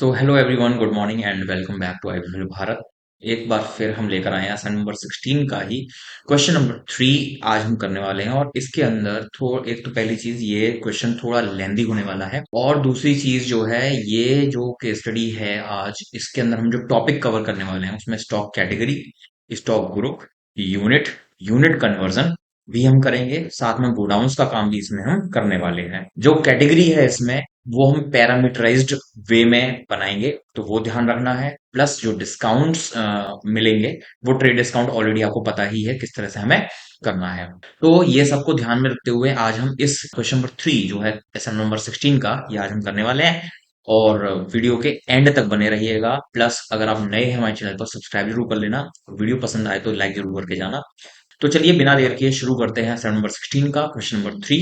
तो hello everyone, good morning and welcome back to I will Bharat. एक बार फिर हम लेकर आए हैं असाइनमेंट नंबर 16 का ही क्वेश्चन नंबर 3 आज हम करने वाले हैं। और इसके अंदर थोड़ा एक तो पहली चीज, ये क्वेश्चन थोड़ा लेंदी होने वाला है। और दूसरी चीज जो है, ये जो केस स्टडी है आज, इसके अंदर हम जो टॉपिक कवर करने वाले हैं उसमें stock category, stock group, unit, unit conversion भी हम करेंगे। साथ में गोडाउंस का काम भी इसमें हम करने वाले हैं। जो कैटेगरी है इसमें, वो हम पैरामीटराइज्ड वे में बनाएंगे, तो वो ध्यान रखना है। प्लस जो डिस्काउंट्स मिलेंगे, वो ट्रेड डिस्काउंट ऑलरेडी आपको पता ही है किस तरह से हमें करना है। तो ये सबको ध्यान में रखते हुए आज हम इस क्वेश्चन नंबर 3 जो है लेसन नंबर 16 का, ये आज हम करने वाले हैं। और वीडियो के एंड तक बने रहिएगा। प्लस अगर आप नए हैं हमारे चैनल पर, सब्सक्राइब जरूर कर लेना। वीडियो पसंद आए तो लाइक जरूर करके जाना। तो चलिए बिना देर किए शुरू करते हैं लेसन नंबर 16 का question number 3।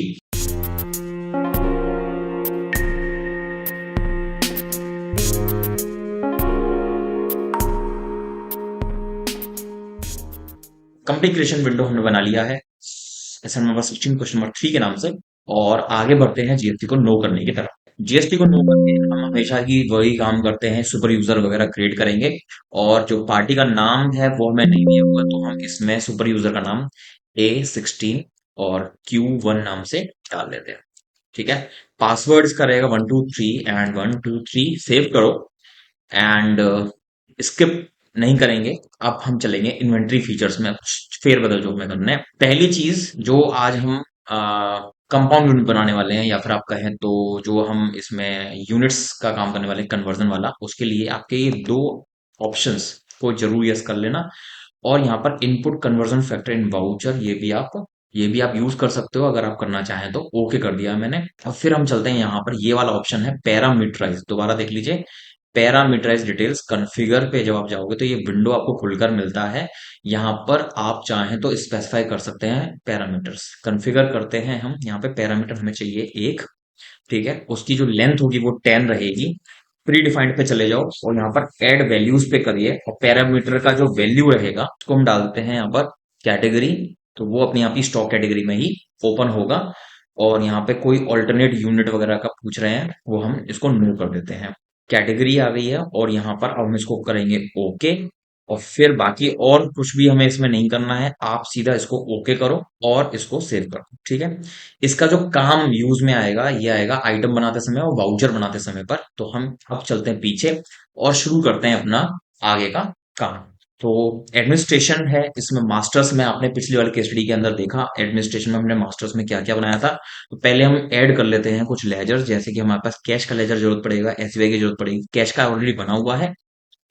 Complete creation window हमने बना लिया है लेसन नंबर 16 क्वेश्चन नंबर 3 के नाम से। और आगे बढ़ते हैं जीएसटी को नो करने की तरफ। जीएसटी को नो करके हम हमेशा की वही काम करते हैं, सुपर यूजर वगैरह क्रिएट करेंगे। और जो पार्टी का नाम है वो हमें नहीं दिया हुआ, तो हम इसमें सुपर यूजर का नाम A16 और Q1 नाम से डाल देते हैं। ठीक है। पासवर्ड इसका रहेगा 123 एंड 123। सेव करो एंड स्किप नहीं करेंगे। अब हम चलेंगे इन्वेंट्री फीचर्स में, कुछ फेरबदल जो हमें करने हैं। पहली चीज जो आज हम कंपाउंड यूनिट बनाने वाले हैं, या फिर आप कहें तो जो हम इसमें यूनिट्स का काम करने वाले हैं, कन्वर्जन वाला, उसके लिए आपके ये दो ऑप्शंस को जरूर यस कर लेना। और यहाँ पर input conversion factor in voucher, ये भी आप यूज कर सकते हो अगर आप करना चाहें तो। ओके कर दिया है मैंने। अब फिर हम चलते हैं, यहाँ पर ये वाला ऑप्शन है पैरामीटराइज, दोबारा देख लीजिए। पैरामीटराइज डिटेल्स कॉन्फ़िगर पे जब आप जाओगे तो ये विंडो आपको खुलकर मिलता है। यहाँ पर आप चाहें तो स्पेसिफाई कर सकते हैं पैरामीटर्स। कॉन्फ़िगर करते हैं हम, यहाँ पे पैरामीटर हमें चाहिए एक। ठीक है, उसकी जो लेंथ होगी वो 10 रहेगी। प्री डिफाइंड पे चले जाओ और यहाँ पर ऐड वैल्यूज पे करिए, और पैरामीटर का जो वैल्यू रहेगा उसको हम डालते हैं यहाँ पर कैटेगरी। तो वो अपनी आप ही स्टॉक कैटेगरी में ही ओपन होगा। और यहाँ पे कोई ऑल्टरनेट यूनिट वगैरह का पूछ रहे हैं, वो हम इसको नो कर देते हैं। कैटेगरी आ गई है और यहाँ पर अब हम इसको करेंगे ओके। और फिर बाकी और कुछ भी हमें इसमें नहीं करना है, आप सीधा इसको ओके करो और इसको सेव करो। ठीक है। इसका जो काम यूज में आएगा, ये आएगा आइटम बनाते समय और वाउचर बनाते समय पर। तो हम अब चलते हैं पीछे और शुरू करते हैं अपना आगे का काम। तो एडमिनिस्ट्रेशन है इसमें। मास्टर्स में आपने पिछली वाली केस स्टडी के अंदर देखा, एडमिनिस्ट्रेशन में हमने मास्टर्स में क्या क्या बनाया था। तो पहले हम ऐड कर लेते हैं कुछ लेजर, जैसे कि हमारे पास कैश का लेजर जरूरत पड़ेगा, एसबीआई की जरूरत पड़ेगी। कैश का ऑलरेडी बना हुआ है।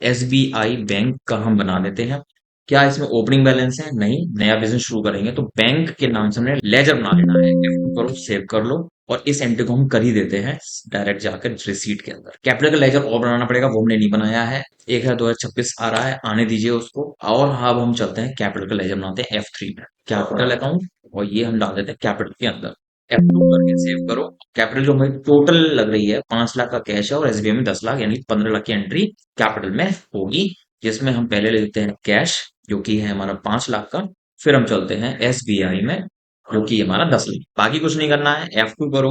एसबीआई बैंक का हम बना देते हैं। क्या इसमें ओपनिंग बैलेंस है? नहीं, नया बिजनेस शुरू करेंगे तो बैंक के नाम से हमने लेजर बना लेना है। F2 करो, सेव कर लो। और इस एंट्री को हम कर ही देते हैं डायरेक्ट जाकर रिसीट के अंदर। कैपिटल का लेजर और बनाना पड़ेगा, वो हमने नहीं बनाया है। 1/2026 आ रहा है, आने दीजिए उसको। और हाँ, अब हम चलते हैं कैपिटल का लेजर बनाते हैं F3 में, कैपिटल अकाउंट। और ये हम डाल देते हैं कैपिटल के अंदर। F2 करके सेव करो। कैपिटल जो हमारी टोटल लग रही है 5 लाख का कैश है, और एसबीआई में 10 लाख, यानी 15 लाख की एंट्री कैपिटल में होगी। जिसमें हम पहले ले लेते हैं कैश, जो कि है हमारा 5 लाख का। फिर हम चलते हैं एसबीआई में, जो कि हमारा 10 लाख। बाकी कुछ नहीं करना है, F2 करो,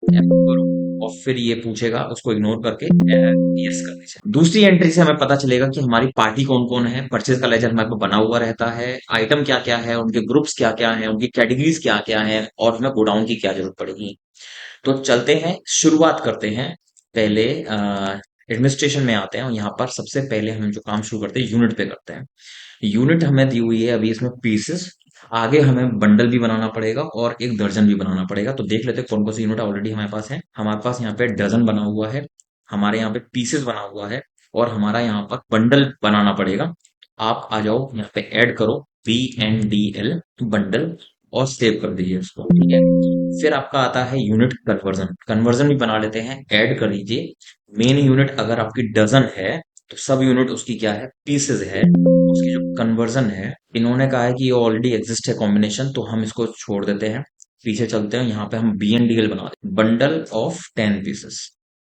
F2 करो। और फिर ये पूछेगा, उसको इग्नोर करके यस कर दीजिए। दूसरी एंट्री से हमें पता चलेगा कि हमारी पार्टी कौन कौन है। परचेज का लेजर हमारे पास बना हुआ रहता है, आइटम क्या क्या है, उनके ग्रुप्स क्या क्या है, उनकी कैटेगरीज क्या क्या है, और हमें गोडाउन की क्या जरूरत पड़ेगी। तो चलते हैं, शुरुआत करते हैं। पहले एडमिनिस्ट्रेशन में आते हैं और यहाँ पर सबसे पहले हम जो काम शुरू करते हैं यूनिट पे करते हैं। यूनिट हमें दी हुई है अभी इसमें पीसेस। आगे हमें बंडल भी बनाना पड़ेगा और एक दर्जन भी बनाना पड़ेगा। तो देख लेते हैं कौन कौन सी यूनिट ऑलरेडी हमारे पास है। हमारे पास यहाँ पे डजन बना हुआ है, हमारे यहाँ पे पीसेस बना हुआ है, और हमारा यहाँ पर बंडल बनाना पड़ेगा। आप आ जाओ यहाँ पे ऐड करो BNDL बंडल, और सेव कर दीजिए इसको। ठीक है। फिर आपका आता है यूनिट कन्वर्जन। कन्वर्जन भी बना लेते हैं, ऐड कर लीजिए। मेन यूनिट अगर आपकी डजन है, तो सब यूनिट उसकी क्या है, पीसेज है। उसकी जो कन्वर्जन है, इन्होंने कहा है कि ये ऑलरेडी एग्जिस्ट है कॉम्बिनेशन, तो हम इसको छोड़ देते हैं। पीछे चलते हैं, यहाँ पे हम BNDL बना दें, बंडल ऑफ 10 पीसेस।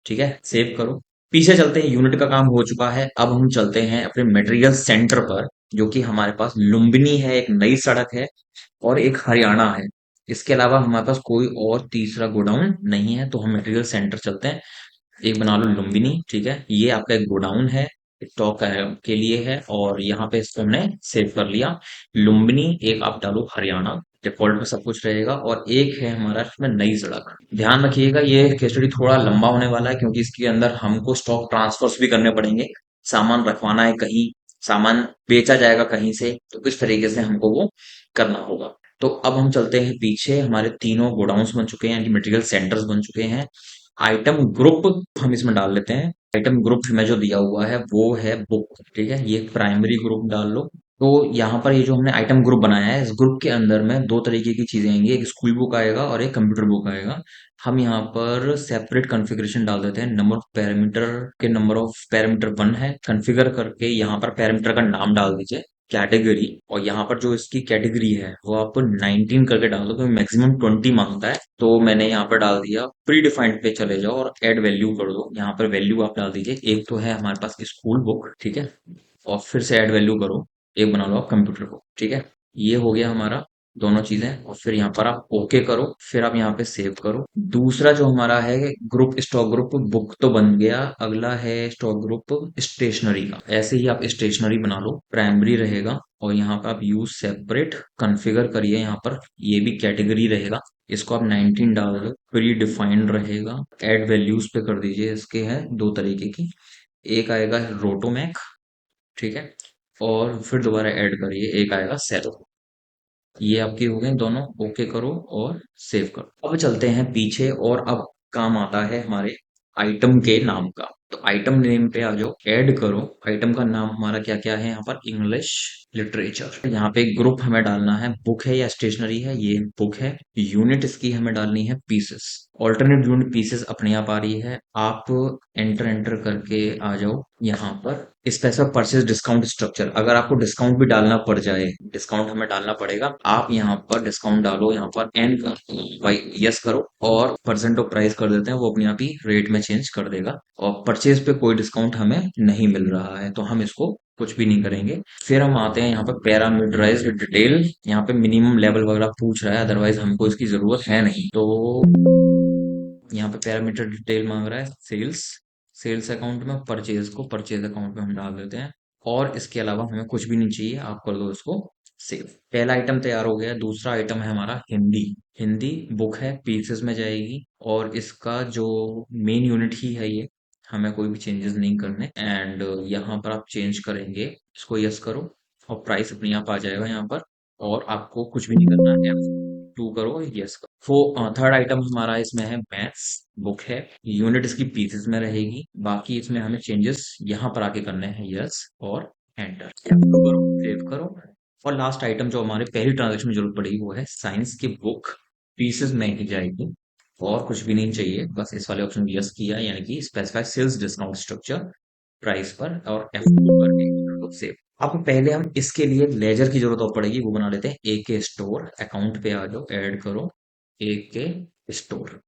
ठीक है, सेव करो। पीछे चलते हैं, यूनिट का काम हो चुका है। अब हम चलते हैं अपने मटेरियल सेंटर पर, जो कि हमारे पास लुम्बिनी है, एक नई सड़क है, और एक हरियाणा है। इसके अलावा हमारे पास कोई और तीसरा गोडाउन नहीं है। तो हम मटेरियल सेंटर चलते हैं। एक बना लो लुम्बिनी, ठीक है, ये आपका एक गोडाउन है, स्टॉक के लिए है, और यहाँ पे इसको हमने सेव कर लिया। लुम्बिनी एक आप डालो हरियाणा, डिफॉल्ट में सब कुछ रहेगा। और एक है हमारा इसमें नई सड़क। ध्यान रखिएगा ये केस स्टडी थोड़ा लंबा होने वाला है, क्योंकि इसके अंदर हमको स्टॉक ट्रांसफर्स भी करने पड़ेंगे, सामान रखवाना है कहीं, सामान बेचा जाएगा कहीं से, तो इस तरीके से हमको वो करना होगा। तो अब हम चलते हैं पीछे, हमारे तीनों गोडाउन्स बन चुके हैं, यानी मटेरियल सेंटर्स बन चुके हैं। आइटम ग्रुप हम इसमें डाल लेते हैं। आइटम ग्रुप में जो दिया हुआ है वो है बुक, ठीक है, ये प्राइमरी ग्रुप डाल लो। तो यहाँ पर ये जो हमने आइटम ग्रुप बनाया है, इस ग्रुप के अंदर में दो तरीके की चीजें आएंगी, एक स्कूल बुक आएगा और एक कंप्यूटर बुक आएगा। हम यहाँ पर सेपरेट कॉन्फ़िगरेशन डाल देते हैं। नंबर ऑफ पैरामीटर के नंबर ऑफ पैरामीटर 1 है, कॉन्फ़िगर करके यहाँ पर पैरामीटर का नाम डाल दीजिए, कैटेगरी, और यहाँ पर जो इसकी कैटेगरी है वो आप 19 करके डाल दो, क्योंकि मैक्सिमम 20 मांगता है। तो मैंने यहाँ पर डाल दिया। प्री डिफाइंड पे चले जाओ और ऐड वैल्यू कर दो, यहाँ पर वैल्यू आप डाल दीजिए। एक तो है हमारे पास स्कूल बुक, ठीक है, और फिर से ऐड वैल्यू करो, एक बना लो आप कंप्यूटर को, ठीक है। ये हो गया हमारा दोनों चीजें, और फिर यहाँ पर आप ओके करो, फिर आप यहाँ पे सेव करो। दूसरा जो हमारा है ग्रुप, स्टॉक ग्रुप बुक तो बन गया, अगला है स्टॉक ग्रुप स्टेशनरी का। ऐसे ही आप स्टेशनरी बना लो, प्राइमरी रहेगा, और यहाँ पर आप यूज सेपरेट कॉन्फ़िगर करिए, यहाँ पर ये भी कैटेगरी रहेगा, इसको आप 19 डाल दो, प्री डिफाइंड रहेगा। ऐड वैल्यूज पे कर दीजिए, इसके हैं दो तरीके की, एक आएगा रोटोमैक, ठीक है, और फिर दोबारा ऐड करिए, एक आएगा सेलो। ये आपके हो गए दोनों, ओके करो और सेव करो। अब चलते हैं पीछे, और अब काम आता है हमारे आइटम के नाम का। तो आइटम नेम पे आ जाओ, ऐड करो। आइटम का नाम हमारा क्या क्या है, यहाँ पर इंग्लिश लिटरेचर। यहाँ पे ग्रुप हमें डालना है, बुक है या स्टेशनरी है, ये बुक है। यूनिट इसकी हमें डालनी है पीसेस, ऑल्टरनेट यूनिट पीसेस अपने आप आ रही है। आप एंटर एंटर करके आ जाओ यहाँ पर, स्पेशल परचेज डिस्काउंट स्ट्रक्चर, अगर आपको डिस्काउंट भी डालना पड़ जाए, डिस्काउंट हमें डालना पड़ेगा, आप यहाँ पर डिस्काउंट डालो, यहाँ पर एन भाई यस करो, और परसेंट ऑफ प्राइस कर देते हैं, वो अपने आप ही रेट में चेंज कर देगा। और परचेज पे कोई डिस्काउंट हमें नहीं मिल रहा है, तो हम इसको कुछ भी नहीं करेंगे। फिर हम आते हैं यहाँ पर पैरामीटराइज्ड डिटेल, यहाँ पे मिनिमम लेवल वगैरह पूछ रहा है, अदरवाइज हमको इसकी जरूरत है नहीं। तो यहाँ पे पैरामीटर डिटेल मांग रहा है, सेल्स, सेल्स अकाउंट में, परचेज को परचेज अकाउंट में हम डाल देते हैं। और इसके अलावा हमें कुछ भी नहीं चाहिए, आप कर दो इसको सेव। पहला आइटम तैयार हो गया। दूसरा आइटम है हमारा हिंदी। हिंदी बुक है, पीसेस में जाएगी, और इसका जो मेन यूनिट ही है ये, हमें कोई भी चेंजेस नहीं करने। एंड यहाँ पर आप चेंज करेंगे, इसको यस करो, और प्राइस अपने आप आ जाएगा यहाँ पर, और आपको कुछ भी नहीं करना है। टू करो, यस करो। थर्ड आइटम हमारा इसमें है मैथ्स, बुक है, यूनिट इसकी पीसेस में रहेगी। बाकी इसमें हमें चेंजेस यहाँ पर आके करने हैं, यस और एंटर करो, सेव करो। और लास्ट आइटम जो हमारे पहली ट्रांजेक्शन में जरूरत पड़ेगी, वो है साइंस की बुक, पीसेस में ही जाएगी, और कुछ भी नहीं चाहिए, बस इस वाले ऑप्शन यस किया, यानी कि specify sales discount structure price पर, और F2 करके सेव। अब पहले हम इसके लिए लेजर की जरूरत और पड़ेगी, वो बना लेते हैं AK स्टोर। अकाउंट पे आ जाओ, ऐड करो AK स्टोर।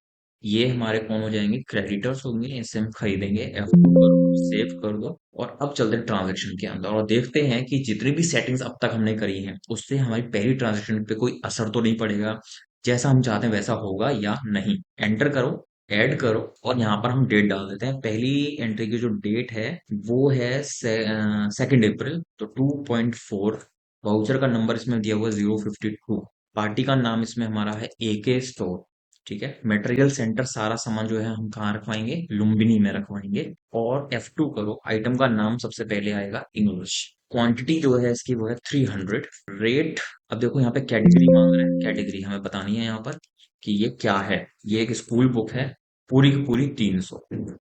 ये हमारे कौन हो जाएंगे, क्रेडिटर्स होंगे, इनसे हम खरीदेंगे। F2 करो, सेव कर दो। और अब चलते हैं ट्रांजेक्शन के अंदर, और देखते हैं कि जितनी भी सेटिंग्स अब तक हमने करी हैं, उससे हमारी पहली ट्रांजेक्शन पे कोई असर तो नहीं पड़ेगा, जैसा हम चाहते हैं वैसा होगा या नहीं। एंटर करो, ऐड करो, और यहाँ पर हम डेट डाल देते हैं। पहली एंट्री की जो डेट है वो है 2 अप्रैल, तो 2.4। वाउचर का नंबर इसमें दिया हुआ है 052। पार्टी का नाम इसमें हमारा है AK स्टोर, ठीक है। मटेरियल सेंटर, सारा सामान जो है हम कहाँ रखवाएंगे, लुम्बिनी में रखवाएंगे। और F2 करो, आइटम का नाम सबसे पहले आएगा इंग्लिश। क्वांटिटी जो है इसकी वो है 300। रेट, अब देखो यहाँ पे कैटेगरी मांग रहा है, कैटेगरी हमें बतानी है यहाँ पर कि ये क्या है। ये एक स्कूल बुक है, पूरी की पूरी 300,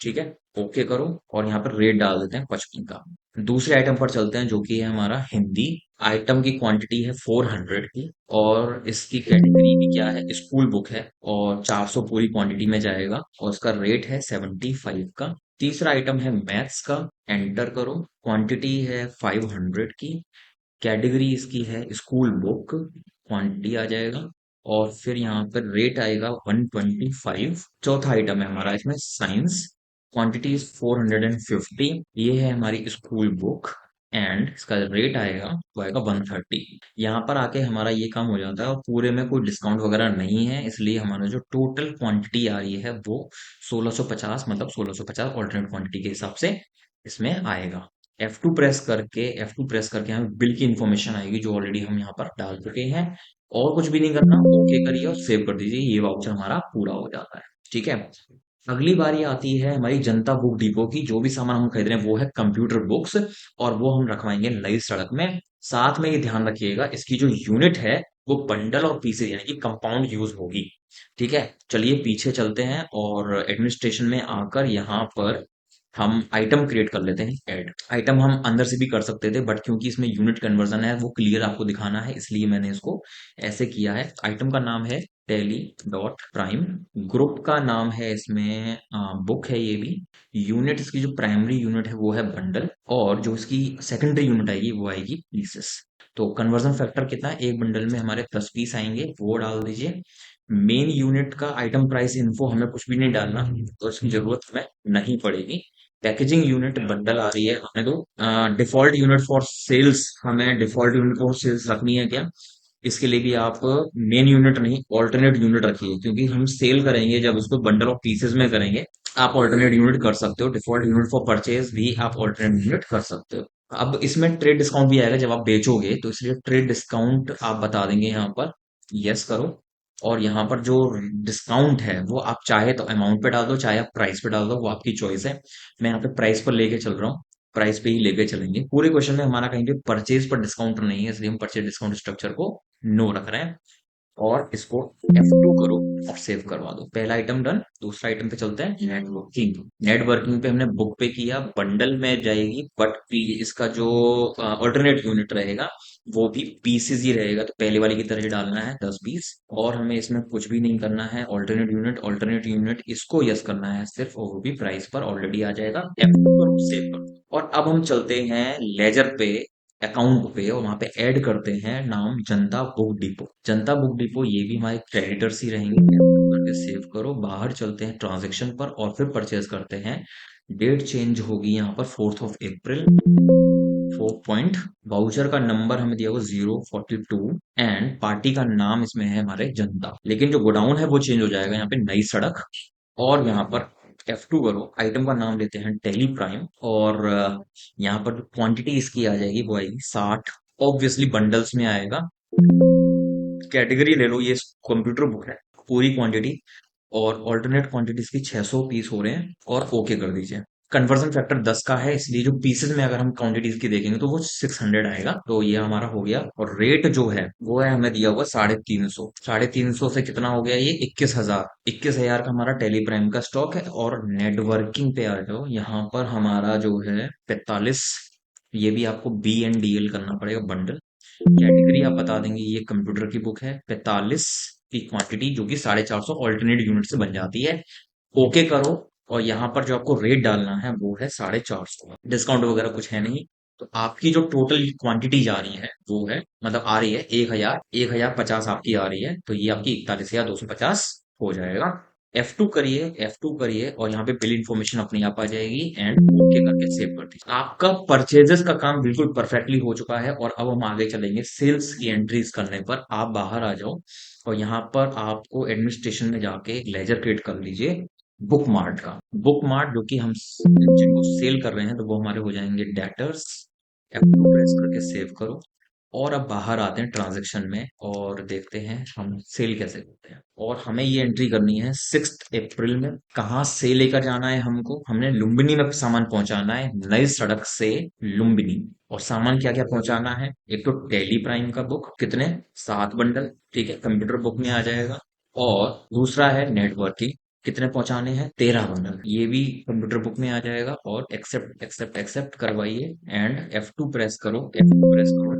ठीक है। ओके करो, और यहाँ पर रेट डाल देते हैं 55 का। दूसरे आइटम पर चलते हैं, जो कि है हमारा हिंदी। आइटम की क्वांटिटी है 400 की, और इसकी कैटेगरी भी क्या है, स्कूल बुक है, और 400 पूरी क्वांटिटी में जाएगा, और इसका रेट है 75 का। तीसरा आइटम है मैथ्स का। एंटर करो, क्वांटिटी है 500 की, कैटेगरी इसकी है स्कूल बुक, क्वांटिटी आ जाएगा, और फिर यहाँ पर रेट आएगा 125। चौथा आइटम है हमारा इसमें साइंस, क्वांटिटी इज 450। ये है हमारी स्कूल बुक, एंड इसका रेट आएगा वो आएगा 130। यहाँ पर आके हमारा ये काम हो जाता है और पूरे में कोई डिस्काउंट वगैरह नहीं है, इसलिए हमारा जो टोटल क्वांटिटी आ रही है वो 1650, मतलब 1650 ऑल्टरनेट क्वांटिटी के हिसाब से इसमें आएगा। F2 प्रेस करके हमें बिल की इंफॉर्मेशन आएगी जो ऑलरेडी हम यहाँ पर डाल चुके हैं। और कुछ भी नहीं करना, ओके करिए और सेव कर दीजिए, ये वाउचर हमारा पूरा हो जाता है। ठीक है। अगली बारी आती है हमारी जनता बुक डिपो की। जो भी सामान हम खरीद रहे हैं वो है कंप्यूटर बुक्स, और वो हम रखवाएंगे नई सड़क में। साथ में ये ध्यान रखिएगा इसकी जो यूनिट है वो बंडल और पीसेज यानी कि कंपाउंड यूज होगी। ठीक है। चलिए पीछे चलते हैं और एडमिनिस्ट्रेशन में आकर यहाँ पर हम आइटम क्रिएट कर लेते हैं। ऐड आइटम हम अंदर से भी कर सकते थे, बट क्योंकि इसमें यूनिट कन्वर्जन है वो क्लियर आपको दिखाना है, इसलिए मैंने इसको ऐसे किया है। आइटम का नाम है टेली डॉट प्राइम। ग्रुप का नाम है इसमें बुक है ये भी। यूनिट इसकी जो प्राइमरी यूनिट है वो है बंडल, और जो इसकी सेकेंडरी यूनिट आएगी वो आएगी पीसेस। तो कन्वर्जन फैक्टर कितना है, एक बंडल में हमारे 10 पीस आएंगे, वो डाल दीजिए। मेन यूनिट का आइटम प्राइस इन्फो हमें कुछ भी नहीं डालना, तो इसकी जरूरत हमें नहीं पड़ेगी। पैकेजिंग यूनिट बंडल आ रही है, हमें तो डिफॉल्ट यूनिट फॉर सेल्स, हमें डिफॉल्ट यूनिट फॉर सेल्स रखनी है क्या? इसके लिए भी आप मेन यूनिट नहीं ऑल्टरनेट यूनिट रखिए, क्योंकि हम सेल करेंगे जब उसको बंडल ऑफ पीसेस में करेंगे। आप ऑल्टरनेट यूनिट कर सकते हो, डिफॉल्ट यूनिट फॉर परचेज भी आप ऑल्टरनेट यूनिट कर सकते हो। अब इसमें ट्रेड डिस्काउंट भी आएगा जब आप बेचोगे, तो इसलिए ट्रेड डिस्काउंट आप बता देंगे यहाँ पर, यस करो। और यहाँ पर जो डिस्काउंट है वो आप चाहे तो अमाउंट पे डाल दो, चाहे आप प्राइस पे डाल दो, वो आपकी चॉइस है। मैं यहाँ पे प्राइस पर लेके चल रहा हूँ, प्राइस पे ही लेके चलेंगे। पूरे क्वेश्चन में हमारा कहीं पे परचेज पर डिस्काउंट नहीं है, इसलिए हम परचेज डिस्काउंट स्ट्रक्चर को नो रख रहे हैं। और इसको F2 करो और सेव करवा दो। पहला आइटम डन। दूसरा आइटम पे चलते हैं, नेटवर्किंग। नेटवर्किंग पे हमने बुक पे किया, बंडल में जाएगी, बट इसका जो अल्टरनेट यूनिट रहेगा वो भी पीसेज ही रहेगा, तो पहले वाली की तरह ही डालना है 10 पीस। और हमें इसमें कुछ भी नहीं करना है, ऑल्टरनेट यूनिट इसको यस करना है सिर्फ, और वो भी प्राइस पर ऑलरेडी आ जाएगा। F2 करो, सेव करो। और अब हम चलते हैं लेजर पे, अकाउंट पे, और वहां पे ऐड करते हैं नाम जनता बुक डिपो। जनता बुक डिपो ये भी हमारे क्रेडिटर्स ही रहेंगे। करके सेव करो, बाहर चलते हैं ट्रांजैक्शन पर और फिर परचेज करते हैं। डेट चेंज होगी यहाँ पर 4 अप्रैल। 4 पॉइंट। वाउचर का नंबर हमें दिया हुआ 042, एंड पार्टी का नाम इसमें है हमारे जनता, लेकिन जो गोडाउन है वो चेंज हो जाएगा यहाँ पे नई सड़क। और यहाँ पर F2 करो, आइटम का नाम लेते हैं टेली प्राइम, और यहाँ पर जो क्वांटिटी इसकी आ जाएगी वो आएगी 60। ऑब्वियसली बंडल्स में आएगा। कैटेगरी ले लो, ये कंप्यूटर बुक है, पूरी क्वांटिटी। और ऑल्टरनेट क्वांटिटीज की 600 पीस हो रहे हैं, और ओके कर दीजिए। कन्वर्जन फैक्टर 10 का है, इसलिए जो पीसेस में अगर हम क्वांटिटीज की देखेंगे तो वो 600 आएगा। तो ये हमारा हो गया। और रेट जो है वो है हमें दिया हुआ 350। 350 से कितना हो गया ये, 21,000। 21,000 का हमारा टेली प्राइम का स्टॉक है। और नेटवर्किंग पे आ जाओ, यहाँ पर हमारा जो है 45। ये भी आपको BNDL करना पड़ेगा, बंडल। कैटेगरी आप बता देंगे ये कंप्यूटर की बुक है। 45 की क्वांटिटी जो कि 450 ऑल्टरनेट यूनिट से बन जाती है। ओके करो। और यहाँ पर जो आपको रेट डालना है वो है 450। डिस्काउंट वगैरह कुछ है नहीं। तो आपकी जो टोटल क्वांटिटी जा रही है वो है, मतलब आ रही है 1050 आपकी आ रही है, तो ये आपकी 41,250 हो जाएगा। F2 करिए और यहाँ पे बिल इन्फॉर्मेशन अपने आप आ जाएगी, एंड ओके करके सेव कर दीजिए। आपका परचेजेस का काम बिल्कुल परफेक्टली हो चुका है। और अब हम आगे चलेंगे सेल्स की एंट्रीज करने पर। आप बाहर आ जाओ, और यहाँ पर आपको एडमिनिस्ट्रेशन में जाके एक लेजर क्रिएट कर लीजिए बुक मार्ट का। बुक मार्ट जो कि हम जिनको सेल कर रहे हैं, तो वो हमारे हो जाएंगे डेटर्स। F2 प्रेस करके सेव करो। और अब बाहर आते हैं ट्रांजैक्शन में और देखते हैं हम सेल कैसे करते हैं। और हमें ये एंट्री करनी है 6 अप्रैल में। कहाँ से लेकर जाना है हमको, हमने लुम्बिनी में सामान पहुंचाना है, नई सड़क से लुम्बिनी। और सामान क्या क्या पहुंचाना है, एक तो टेली प्राइम का बुक, कितने, 7 बंडल, ठीक है, कंप्यूटर बुक में आ जाएगा। और दूसरा है नेटवर्किंग, कितने पहुंचाने हैं, 13 बंडल, ये भी कंप्यूटर बुक में आ जाएगा। और एक्सेप्ट एक्सेप्ट एक्सेप्ट करवाइए, एंड F2 प्रेस करो,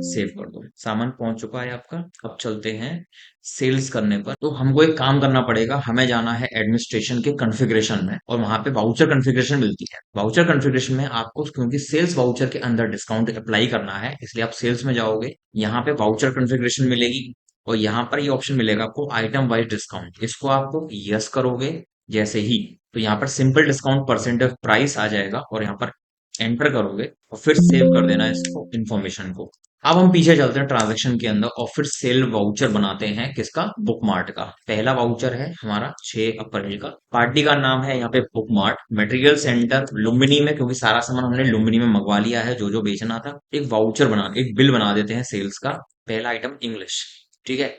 सेव कर दो। सामान पहुंच चुका है आपका। अब चलते हैं सेल्स करने पर। तो हमको एक काम करना पड़ेगा, हमें जाना है एडमिनिस्ट्रेशन के कॉन्फ़िगरेशन में, और वहां पे वाउचर कॉन्फ़िगरेशन मिलती है। वाउचर कॉन्फ़िगरेशन में आपको, क्योंकि सेल्स वाउचर के अंदर डिस्काउंट अप्लाई करना है, इसलिए आप सेल्स में जाओगे, यहाँ पे वाउचर कॉन्फ़िगरेशन मिलेगी। और यहाँ पर ये ऑप्शन मिलेगा आपको आइटम वाइज डिस्काउंट, इसको आपको यस करोगे जैसे ही, तो यहाँ पर simple discount percent of price आ जाएगा, और यहाँ पर एंटर करोगे और फिर सेव कर देना है इसको, इन्फॉर्मेशन को। अब हम पीछे चलते हैं ट्रांजैक्शन के अंदर और फिर सेल वाउचर बनाते हैं, किसका? बुकमार्ट का। पहला वाउचर है हमारा 6 अप्रैल का। पार्टी का नाम है यहाँ पे बुकमार्ट। मटेरियल सेंटर लुम्बिनी में, क्योंकि सारा सामान हमने लुम्बिनी में मंगवा लिया है जो जो बेचना था। एक बिल बना देते हैं सेल्स का। पहला आइटम इंग्लिश, ठीक है।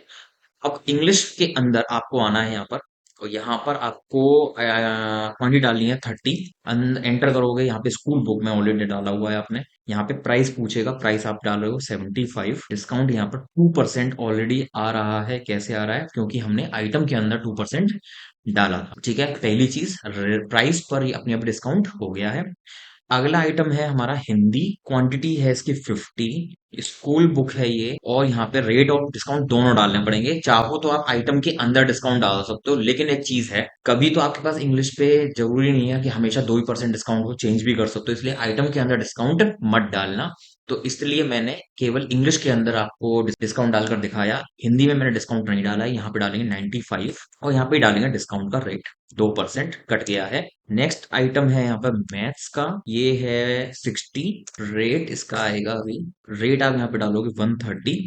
अब इंग्लिश के अंदर आपको आना है यहाँ पर, और यहाँ पर आपको क्वांटिटी डालनी है 30। एंटर करोगे, यहाँ पे स्कूल बुक में ऑलरेडी डाला हुआ है आपने। यहाँ पे प्राइस पूछेगा, प्राइस आप डाल रहे हो 75। डिस्काउंट यहाँ पर 2% ऑलरेडी आ रहा है। कैसे आ रहा है? क्योंकि हमने आइटम के अंदर 2% डाला था, ठीक है। पहली चीज, प्राइस पर ही अपने आप डिस्काउंट हो गया है। अगला आइटम है हमारा हिंदी। क्वांटिटी है इसकी 50। स्कूल बुक है ये, और यहाँ पे रेट और डिस्काउंट दोनों डालने पड़ेंगे। चाहो तो आप आइटम के अंदर डिस्काउंट डाल सकते हो, लेकिन एक चीज है, कभी तो आपके पास इंग्लिश पे जरूरी नहीं है कि हमेशा 2% डिस्काउंट हो, चेंज भी कर सकते हो। इसलिए आइटम के अंदर डिस्काउंट मत डालना। तो इसलिए मैंने केवल इंग्लिश के अंदर आपको डिस्काउंट डालकर दिखाया। हिंदी में मैंने डिस्काउंट नहीं डाला है। यहाँ पे डालेंगे 95, और यहाँ पे डालेंगे डिस्काउंट का रेट 2% कट गया है। नेक्स्ट आइटम है यहाँ पर मैथ्स का, ये है 60। रेट इसका आएगा अभी, रेट आप यहाँ पे डालोगे 130,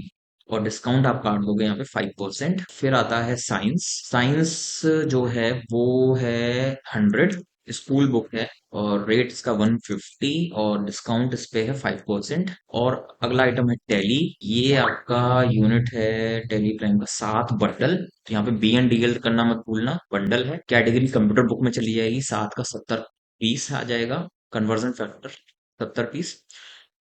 और डिस्काउंट आप काट दोगे यहाँ पे 5%। फिर आता है साइंस। साइंस जो है वो है 100। स्कूल बुक है, और रेट इसका 150, और डिस्काउंट इस पे है 5%। और अगला आइटम है टैली। ये आपका यूनिट है टैली प्राइम का 7 बंडल। तो यहाँ पे BNDL करना मत भूलना, बंडल है। कैटेगरी कंप्यूटर बुक में चली जाएगी। 7 का 70 पीस आ जाएगा, conversion factor 70 piece.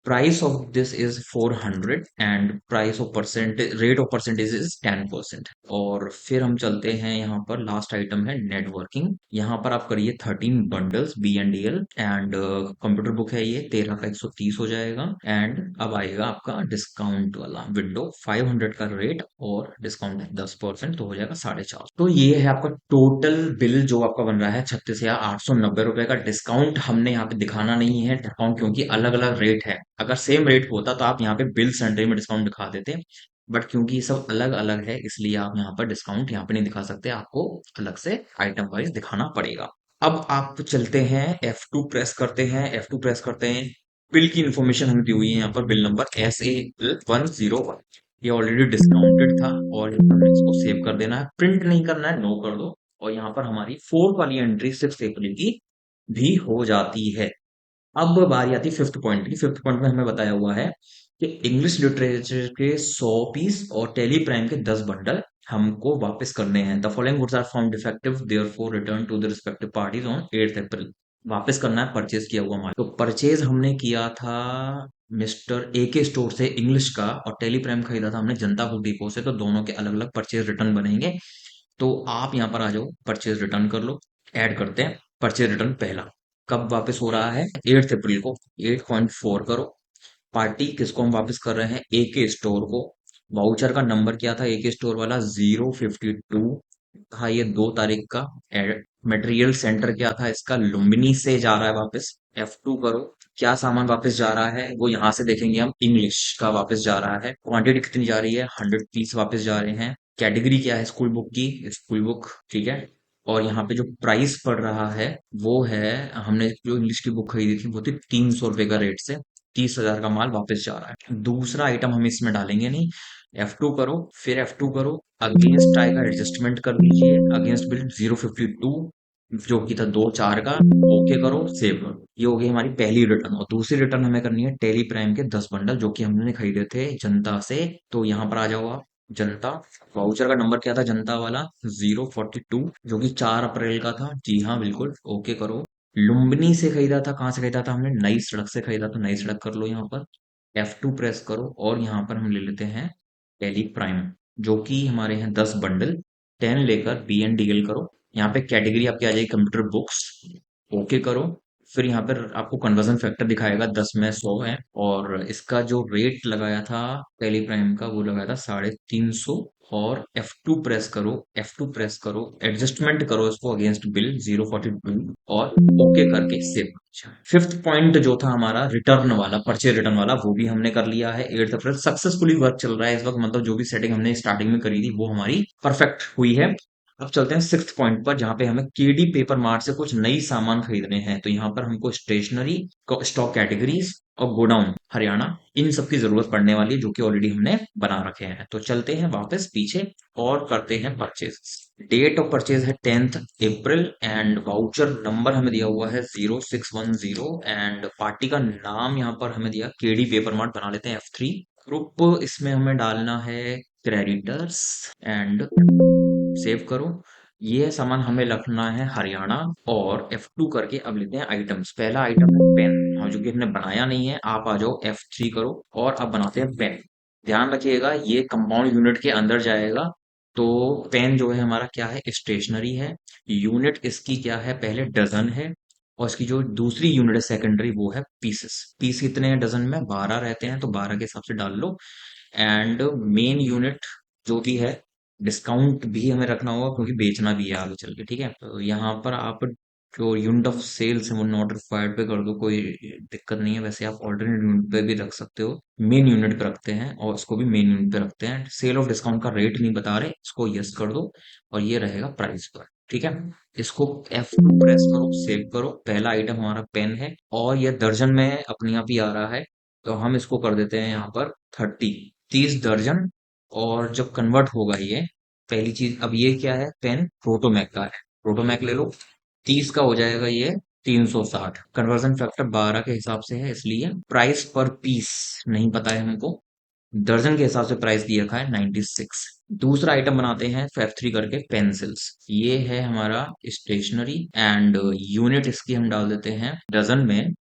Price of this is 400, and price of percentage, rate of percentage is 10%। और फिर हम चलते हैं, यहाँ पर लास्ट आइटम है नेटवर्किंग। यहाँ पर आप करिए 13 bundles BNDL, and computer book है ये 13 का 130 हो जाएगा। एंड अब आएगा आपका डिस्काउंट वाला विंडो, 500 का रेट, और डिस्काउंट है 10%, तो हो जाएगा 450। तो ये है आपका टोटल बिल जो आपका बन रहा है 36,890 रुपए का। डिस्काउंट हमने यहाँ पे दिखाना नहीं है, डिस्काउंट क्योंकि अलग अलग रेट है। अगर सेम रेट होता तो आप यहाँ पे बिल सेंटर में डिस्काउंट दिखा देते, बट क्योंकि ये सब अलग अलग है, इसलिए आप यहाँ पर डिस्काउंट यहाँ पे नहीं दिखा सकते। आपको अलग से आइटम वाइज दिखाना पड़ेगा। अब आप चलते हैं, F2 प्रेस करते हैं, F2 प्रेस करते हैं। बिल की इंफॉर्मेशन हमें दी हुई है यहाँ पर, बिल नंबर SA101। ये ऑलरेडी डिस्काउंटेड था, और हमें इसको सेव कर देना है। प्रिंट नहीं करना है, नो कर दो। और यहाँ पर हमारी फोर्थ वाली एंट्री 6 अप्रैल की भी हो जाती है। अब बारी आती है फिफ्थ पॉइंट की। फिफ्थ पॉइंट में हमें बताया हुआ है कि इंग्लिश लिटरेचर के 100 पीस और टेली प्राइम के 10 बंडल हमको वापस करने हैं। The following goods are found defective, therefore return to the respective parties on 8 April. वापस करना है परचेज किया हुआ माल। तो परचेज हमने किया था मिस्टर AK स्टोर से इंग्लिश का, और टेली प्राइम खरीदा था हमने जनता बुक डिपो से। तो दोनों के अलग अलग परचेज रिटर्न बनेंगे। तो आप यहाँ पर आ जाओ, परचेज रिटर्न कर लो। ऐड करते हैं परचेज रिटर्न पहला। कब वापस हो रहा है? 8 अप्रैल को। 8.4 करो। पार्टी किसको हम वापस कर रहे हैं? AK स्टोर को। वाउचर का नंबर क्या था AK स्टोर वाला? 052 था, ये 2 तारीख का। मटेरियल सेंटर क्या था इसका? लुम्बिनी से जा रहा है वापस। F2 करो। क्या सामान वापस जा रहा है वो यहाँ से देखेंगे हम। इंग्लिश का वापस जा रहा है। क्वांटिटी कितनी जा रही है? 100 पीस वापस जा रहे हैं। कैटेगरी क्या है स्कूल बुक की? स्कूल बुक, ठीक है। और यहाँ पे जो प्राइस पड़ रहा है वो है, हमने जो इंग्लिश की बुक खरीदी थी वो थी 300 रुपए का रेट से। 30,000 का माल वापस जा रहा है। दूसरा आइटम हम इसमें डालेंगे नहीं। F2 करो, फिर F2 करो। अगेंस्ट आएगा, एडजस्टमेंट कर लीजिए। अगेंस्ट बिल 052 जो कि था 2/4 का। ओके करो, सेव करो। ये हो गई हमारी पहली रिटर्न। और दूसरी रिटर्न हमें करनी है टेली प्राइम के 10 बंडल जो कि हमने खरीदे थे जनता से। तो यहाँ पर आ जाओ आप, जनता। वाउचर का नंबर क्या था जनता वाला? 042, जो कि 4 अप्रैल का था। जी हाँ, बिल्कुल, ओके करो। लुम्बिनी से खरीदा था। कहाँ से खरीदा था हमने? नई सड़क से खरीदा था। नई सड़क कर लो यहाँ पर। F2 प्रेस करो, और यहाँ पर हम ले लेते हैं टेली प्राइम, जो कि हमारे यहाँ 10 बंडल। 10 लेकर BNDL करो। यहाँ पे कैटेगरी आपकी आ जाएगी कंप्यूटर बुक्स। ओके करो। फिर यहाँ पर आपको कन्वर्जन फैक्टर दिखाएगा, 10 में 100 है। और इसका जो रेट लगाया था टेली प्राइम का, वो लगाया था 350। और F2 प्रेस करो। F2 प्रेस करो, एडजस्टमेंट करो इसको अगेंस्ट बिल 042, और ओके करके सेव। फिफ्थ पॉइंट जो था हमारा रिटर्न वाला, परचेज रिटर्न वाला, वो भी हमने कर लिया है। 8 अप्रैल सक्सेसफुली वर्क चल रहा है इस वक्त। मतलब जो भी सेटिंग हमने स्टार्टिंग में करी थी वो हमारी परफेक्ट हुई है। अब चलते हैं सिक्स्थ पॉइंट पर, जहां पे हमें केडी पेपर मार्ट से कुछ नई सामान खरीदने हैं। तो यहाँ पर हमको स्टेशनरी, स्टॉक कैटेगरीज और गोडाउन हरियाणा, इन सब की जरूरत पड़ने वाली है, जो कि ऑलरेडी हमने बना रखे हैं। तो चलते हैं वापस पीछे और करते हैं परचेज। डेट ऑफ परचेज है 10th April, and voucher number हमें दिया हुआ है 0610, एंड पार्टी का नाम यहाँ पर हमें दिया केडी पेपर मार्ट, बना लेते हैं F3 ग्रुप। इसमें हमें डालना है क्रेडिटर्स, एंड सेव करो। ये सामान हमें रखना है हरियाणा, और F2 करके अब लेते हैं आइटम्स। पहला आइटम है पेन, हाँ, जो कि हमने बनाया नहीं है। आप आ जाओ F3 करो, और अब बनाते हैं पेन। ध्यान रखिएगा ये कंपाउंड यूनिट के अंदर जाएगा। तो पेन जो है हमारा क्या है, स्टेशनरी है। यूनिट इसकी क्या है, पहले डजन है, और इसकी जो दूसरी यूनिट है सेकेंडरी, वो है पीसेस। पीस कितने हैं डजन में, 12 रहते हैं, तो 12 के हिसाब से डाल लो। एंड मेन यूनिट जो भी है, डिस्काउंट भी हमें रखना होगा, क्योंकि बेचना भी है आगे चल के, ठीक है। तो यहाँ पर आप जो यूनिट ऑफ सेल्स है वो नॉट रिक्वायर्ड पे कर दो, कोई दिक्कत नहीं है। वैसे आप ऑल्टरनेट यूनिट पे भी रख सकते हो, मेन यूनिट पे रखते हैं, और इसको भी मेन यूनिट पे रखते हैं। सेल ऑफ डिस्काउंट का रेट नहीं बता रहे, इसको यस कर दो, और ये रहेगा प्राइस पर, ठीक है। इसको F2 प्रेस करो, सेव करो। पहला आइटम हमारा पेन है, और ये दर्जन में अपने आप ही आ रहा है। तो हम इसको कर देते हैं यहाँ पर 30 दर्जन। और जब कन्वर्ट होगा ये, पहली चीज, अब ये क्या है, पेन प्रोटोमैक का है, प्रोटोमैक ले लो। 30 का हो जाएगा ये 360। कन्वर्जन फैक्टर 12 के हिसाब से है, इसलिए प्राइस पर पीस नहीं पता है हमको। दर्जन के हिसाब से प्राइस दिया रखा है 96। दूसरा आइटम बनाते हैं F3 करके, पेंसिल्स। ये है हमारा स्टेशनरी, एंड यूनिट इसकी हम डाल देते हैं डजन में।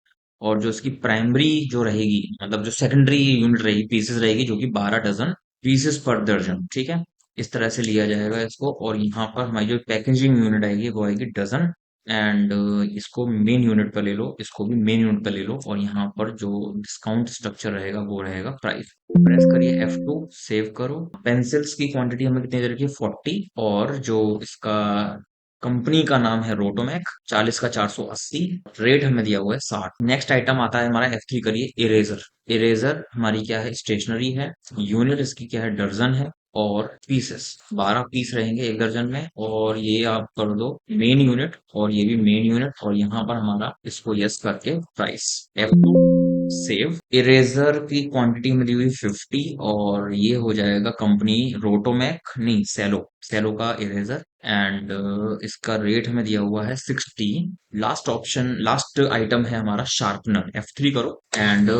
और जो इसकी प्राइमरी जो रहेगी, मतलब जो सेकेंडरी यूनिट रहेगी, पीसेस रहेगी, जो कि 12 डजन पीसेस पर दर्जन, ठीक है। इस तरह से लिया जाएगा इसको। और यहाँ पर हमारी जो पैकेजिंग यूनिट आएगी वो आएगी डजन। एंड इसको मेन यूनिट पर ले लो, इसको भी मेन यूनिट पर ले लो, और यहाँ पर जो डिस्काउंट स्ट्रक्चर रहेगा वो रहेगा प्राइस। प्रेस करिए F2, सेव करो। पेंसिल्स की क्वांटिटी हमें कितनी दे रखी है, 40। और जो इसका कंपनी का नाम है रोटोमैक, 40 का 480। रेट हमें दिया हुआ है 60। नेक्स्ट आइटम आता है हमारा F3 करिए, इरेजर। इरेजर हमारी क्या है, स्टेशनरी है। यूनिट इसकी क्या है, दर्जन है। और पीसेस 12 पीस रहेंगे एक दर्जन में, और ये आप कर दो मेन यूनिट, और ये भी मेन यूनिट, और यहाँ पर हमारा इसको यस करके प्राइस F2, सेव। इरेजर की क्वांटिटी में दी हुई 50, और ये हो जाएगा कंपनी रोटोमैक, नहीं, सेलो, सेलो का इरेजर। एंड इसका रेट हमें दिया हुआ है 60। लास्ट ऑप्शन, लास्ट आइटम है हमारा शार्पनर। F3 करो, एंड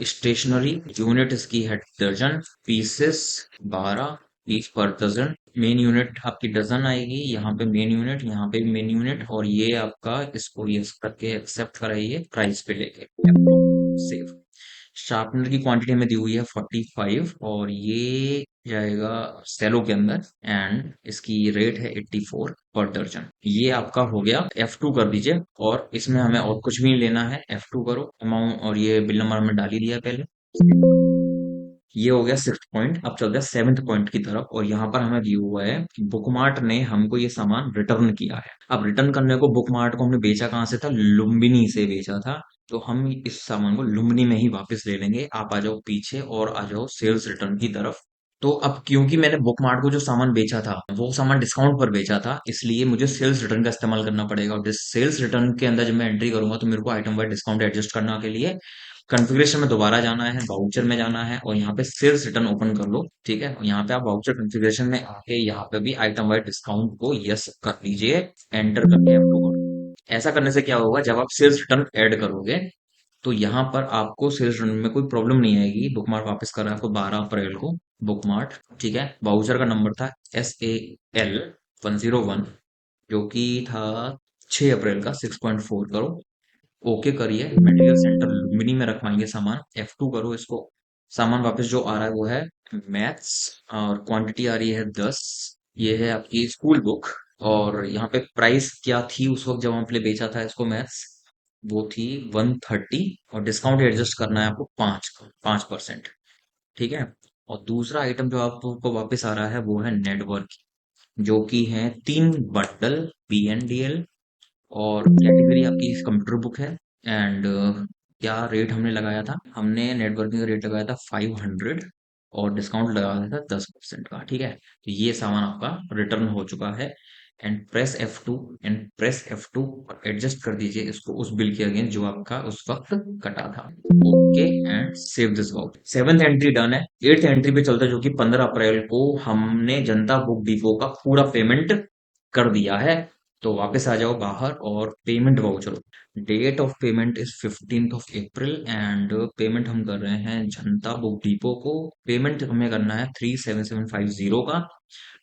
स्टेशनरी, यूनिट इसकी है दर्जन, पीसेस 12 पीस पर डजन। मेन यूनिट आपकी डजन आएगी, यहाँ पे मेन यूनिट, यहाँ पे मेन यूनिट, और ये आपका, इसको ये करके एक्सेप्ट कराइए प्राइस पे लेके, सेव। शार्पनर की क्वांटिटी हमें दी हुई है 45, और ये जाएगा सेलो के अंदर। एंड इसकी रेट है 84 पर दर्जन। ये आपका हो गया। F2 कर दीजिए, और इसमें हमें और कुछ भी नहीं लेना है। F2 करो, अमाउंट, और ये बिल नंबर हमने डाल ही दिया है पहले। ये हो गया सिक्स्थ पॉइंट। अब चलते हैं सेवन्थ पॉइंट की तरफ, और यहाँ पर हमें दिया हुआ है कि बुकमार्ट ने हमको ये सामान रिटर्न किया है। अब रिटर्न करने को, बुकमार्ट को हमने बेचा कहाँ से था, लुम्बिनी से बेचा था। तो हम इस सामान को लुम्बिनी में ही वापस ले लेंगे। आप आ जाओ पीछे, और आ जाओ सेल्स रिटर्न की तरफ। तो अब क्योंकि मैंने बुकमार्ट को जो सामान बेचा था वो सामान डिस्काउंट पर बेचा था, इसलिए मुझे सेल्स रिटर्न का इस्तेमाल करना पड़ेगा। और सेल्स रिटर्न के अंदर जब मैं एंट्री करूंगा, तो मेरे को आइटम वाइज डिस्काउंट एडजस्ट करने के लिए कॉन्फ़िगरेशन में दोबारा जाना है, वाउचर में जाना है, और यहाँ पे सेल्स रिटर्न ओपन कर लो, ठीक है। और यहाँ पे आप वाउचर कॉन्फ़िगरेशन में आके यहाँ पे भी आइटम वाइज डिस्काउंट को यस कर लीजिए, एंटर करके F2 ऐसा करने से क्या होगा, जब आप सेल्स रिटर्न ऐड करोगे, तो यहाँ पर आपको सेल्स रिटर्न में कोई प्रॉब्लम नहीं आएगी। बुकमार्क वापस कर रहा है आपको 12 अप्रैल को, बुकमार्क, ठीक है। वाउचर का नंबर था SAL101, जो कि था 6 अप्रैल का, 6.4 करो, ओके करिए। मटेरियल सेंटर लुम्बिनी में रखवाएंगे सामान। F2 करो इसको। सामान वापस जो आ रहा है वो है मैथ्स, और क्वांटिटी आ रही है 10। ये है आपकी स्कूल बुक। और यहाँ पे प्राइस क्या थी उस वक्त जब हमने बेचा था इसको, मैथ्स, वो थी 130, और डिस्काउंट एडजस्ट करना है आपको 5%, ठीक है। और दूसरा आइटम जो आपको वापस आ रहा है वो है नेटवर्क, जो कि है 3 बंडल BNDL। और कैटेगरी आपकी कंप्यूटर बुक है। एंड क्या रेट हमने लगाया था, हमने नेटवर्किंग का रेट लगाया था 500, और डिस्काउंट लगाया था 10% का, ठीक है। तो ये सामान आपका रिटर्न हो चुका है। And press F2 and press F2 और एडजस्ट कर दीजिए इसको उस बिल के अगेंस्ट जो आपका उस वक्त कटा था। Okay and save this voucher. Seventh entry done है। एट्थ एंट्री पे चलते हैं, जो कि 15 अप्रैल को हमने जनता बुक डिपो का पूरा पेमेंट कर दिया है। तो वापस आ जाओ बाहर और payment voucher. Date of payment is 15 April and payment हम कर रहे हैं जनता बुक डिपो को। पेमेंट हमें करना है 37750 का,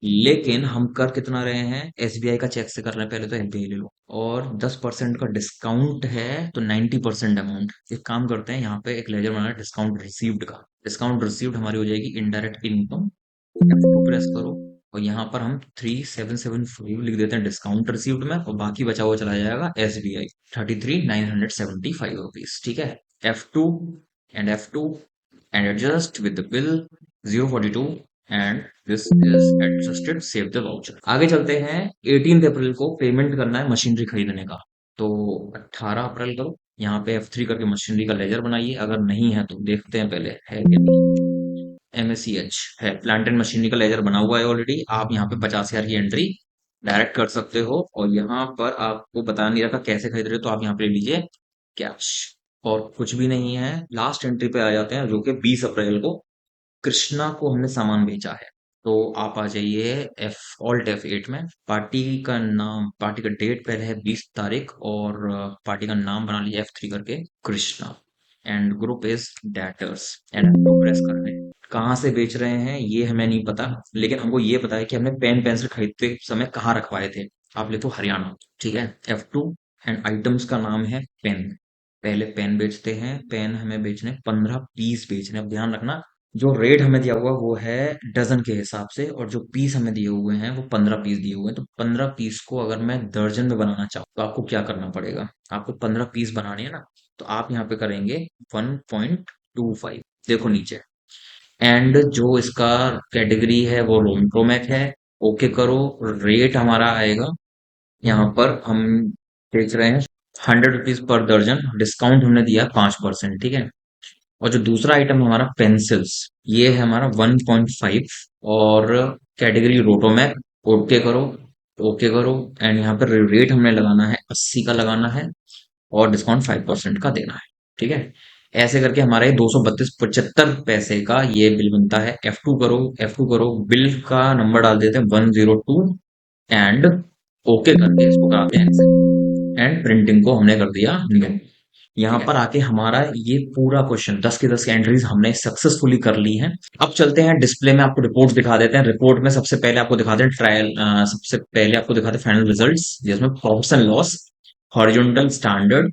लेकिन हम कर कितना रहे हैं, एसबीआई का चेक से कर रहे हैं। पहले तो एसबीआई ले लो, और 10% का डिस्काउंट है तो 90% अमाउंट। एक काम करते हैं, यहाँ पे एक लेजर बना है डिस्काउंट रिसीव्ड का। डिस्काउंट रिसीव्ड हमारी हो जाएगी इनडायरेक्ट इनकम। F2 प्रेस करो और यहाँ पर हम 3775 लिख देते हैं डिस्काउंट रिसीव्ड में, और बाकी बचा हुआ चला जाएगा SBI 33,975 रुपीज। ठीक है, F2 F2 and adjust with the bill 042 and this is adjusted, save the voucher. आगे चलते हैं। 18 अप्रैल को पेमेंट करना है मशीनरी खरीदने का, तो 18 अप्रैल को यहाँ पे F3 करके मशीनरी का लेजर बनाइए। अगर नहीं है तो देखते हैं पहले है कि नहीं। MACH है, प्लांट एंड मशीनरी का लेजर बना हुआ है ऑलरेडी। आप यहाँ पे 50,000 की एंट्री डायरेक्ट कर सकते हो, और यहाँ पर आपको बता नहीं रखा कैसे खरीद रहे हो, तो आप यहाँ पे ले लीजिए कैश। और कुछ भी नहीं है। लास्ट एंट्री पे आ जाते हैं, जो कि 20 अप्रैल को कृष्णा को हमने सामान बेचा है। तो आप आ जाइए Alt F8 में। पार्टी का नाम, पार्टी का डेट पहले है 20 तारीख, और पार्टी का नाम बना लिया F3 करके Krishna, and group is debtors, and press कर रहे हैं। कहाँ से बेच रहे हैं ये हमें नहीं पता, लेकिन हमको ये पता है कि हमने पेन पेंसिल खरीदते समय कहाँ रखवाए थे। आप लिखो हरियाणा। ठीक है, F2 एंड आइटम्स का नाम है पेन। पहले पेन बेचते हैं। पेन हमें बेचने 15 पीस बेचने। अब ध्यान रखना, जो रेट हमें दिया हुआ वो है डजन के हिसाब से, और जो पीस हमें दिए हुए हैं वो 15 पीस दिए हुए हैं। तो 15 पीस को अगर मैं दर्जन में बनाना चाहूँ तो आपको क्या करना पड़ेगा, आपको 15 पीस बनाने हैं ना, तो आप यहाँ पे करेंगे 1.25। देखो नीचे, एंड जो इसका कैटेगरी है वो रोमैक है। ओके करो। रेट हमारा आएगा, यहाँ पर हम बेच रहे हैं 100 रुपीज पर दर्जन। डिस्काउंट हमने दिया 5%। ठीक है, और जो दूसरा आइटम हमारा पेंसिल्स, ये है हमारा 1.5, और कैटेगरी रोटोमैक। ओके करो, ओके करो, एंड यहाँ पर रेट हमने लगाना है 80 का लगाना है, और डिस्काउंट 5% का देना है। ठीक है, ऐसे करके हमारा ये 232.75 का ये बिल बनता है। F2 करो, F2 करो, बिल का नंबर डाल देते हैं 102, एंड ओके करके इसको कराते हैं, एंड प्रिंटिंग को हमने कर दिया नो। यहाँ पर आके हमारा ये पूरा क्वेश्चन 10 की 10 एंट्रीज हमने सक्सेसफुली कर ली हैं। अब चलते हैं डिस्प्ले में, आपको रिपोर्ट दिखा देते हैं। रिपोर्ट में सबसे पहले आपको दिखाते हैं ट्रायल, सबसे पहले आपको दिखाते हैं फाइनल रिजल्ट्स, जिसमें profits and loss, horizontal, standard,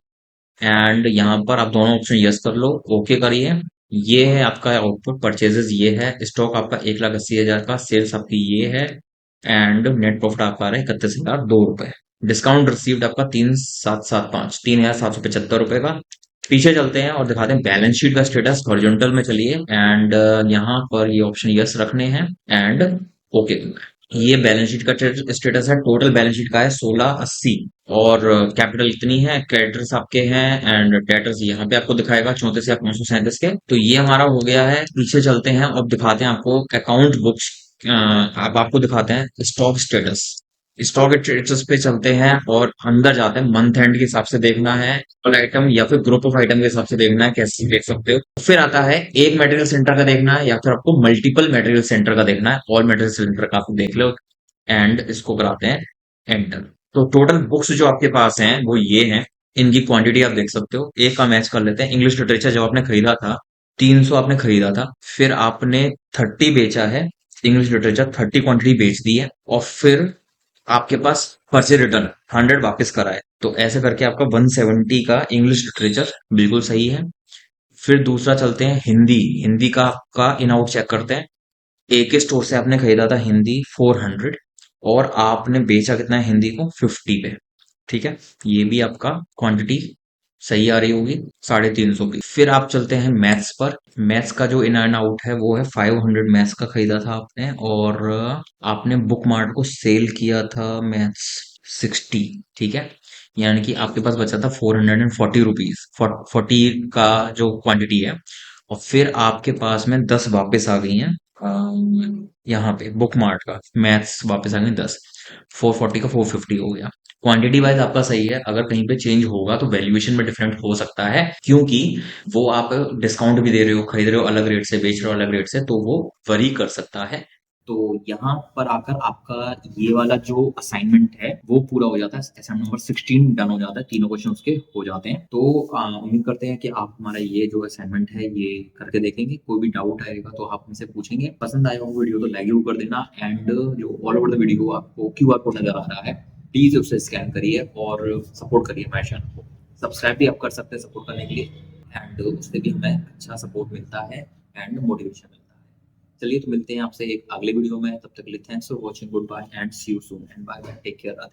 and यहाँ पर आप दोनों ऑप्शन यस कर लो, ओके करिए। ये है आपका आउटपुट, परचेजेस ये है, स्टॉक आपका 1,80,000 का, सेल्स आपकी ये है, एंड नेट प्रॉफिट आपका आ रहा है 31,002 रुपए। डिस्काउंट रिसीव्ड आपका 3,775 का। पीछे चलते हैं और दिखाते हैं बैलेंस शीट का स्टेटस। हॉरिजॉन्टल में चलिए, एंड यहाँ पर ये ऑप्शन यस रखने हैं, एंड ओके करना है। ये बैलेंस शीट का स्टेटस है। टोटल बैलेंस शीट का है 1680, और कैपिटल इतनी है, क्रेडिटर्स आपके हैं, एंड डेटर्स यहाँ पे आपको दिखाएगा 34,537 के। तो ये हमारा हो गया है। पीछे चलते हैं और दिखाते हैं आपको अकाउंट बुक्स। अब आपको दिखाते हैं स्टॉक स्टेटस। स्टॉक स्टेटस पे चलते हैं और अंदर जाते हैं। मंथ एंड के हिसाब से देखना है, और आइटम या फिर ग्रुप ऑफ आइटम के हिसाब से देखना है, कैसे देख सकते हो। फिर आता है एक मटेरियल सेंटर का देखना है, या फिर आपको मल्टीपल मटेरियल सेंटर का देखना है। ऑल मटेरियल सेंटर का आप देख लो, एंड इसको कराते हैं एंटर। तो टोटल बुक्स जो आपके पास हैं वो ये हैं। इनकी क्वांटिटी आप देख सकते हो। एक का मैच कर लेते हैं। इंग्लिश लिटरेचर जब आपने खरीदा था 300 आपने खरीदा था, फिर आपने 30 बेचा है। इंग्लिश लिटरेचर 30 क्वांटिटी बेच दी है, और फिर आपके पास परचेज रिटर्न 100 वापस करा है। तो ऐसे करके आपका 170 का इंग्लिश लिटरेचर बिल्कुल सही है। फिर दूसरा चलते हैं हिंदी। हिंदी का आपका इन आउट चेक करते हैं। एक स्टोर से आपने खरीदा था हिंदी 400, और आपने बेचा कितना है हिंदी को 50 पे। ठीक है, ये भी आपका क्वांटिटी सही आ रही होगी 350 की। फिर आप चलते हैं मैथ्स पर। मैथ्स का जो इन एंड आउट है वो है 500 मैथ्स का खरीदा था आपने, और आपने बुक मार्ट को सेल किया था मैथ्स 60। ठीक है, यानी कि आपके पास बचा था 440 रुपीज, 40 का जो क्वांटिटी है। और फिर आपके पास में 10 वापस आ गई हैं, यहाँ पे बुक मार्ट का मैथ्स वापस आ गई 10। 440 का 450 हो गया। क्वांटिटी वाइज आपका सही है, अगर कहीं पे चेंज होगा तो वैल्यूएशन में डिफरेंट हो सकता है, क्योंकि वो आप डिस्काउंट भी दे रहे हो, खरीद रहे हो अलग रेट से, बेच रहे हो अलग रेट से, तो वो वरी कर सकता है। तो यहाँ पर आकर आपका ये वाला जो असाइनमेंट है वो पूरा हो जाता है, असाइनमेंट नंबर 16 डन हो जाता है, तीनों क्वेश्चन उसके हो जाते हैं। तो उम्मीद करते हैं कि आप हमारा ये जो असाइनमेंट है ये करके देखेंगे, कोई भी डाउट आएगा तो आप हमसे पूछेंगे। पसंद आया हो वीडियो तो लाइक जरूर कर देना, एंड जो ऑल ओवर द वीडियो आपको क्यूआर कोड नजर आ रहा है, प्लीज उसे स्कैन करिए और सपोर्ट करिए हमारे चैनल को। सब्सक्राइब भी आप कर सकते हैं सपोर्ट करने के लिए, एंड उससे भी हमें अच्छा सपोर्ट मिलता है एंड मोटिवेशन मिलता है। चलिए, तो मिलते हैं आपसे एक अगले वीडियो में, तब तक के लिए thanks for watching, goodbye and see you soon, and bye bye, take care.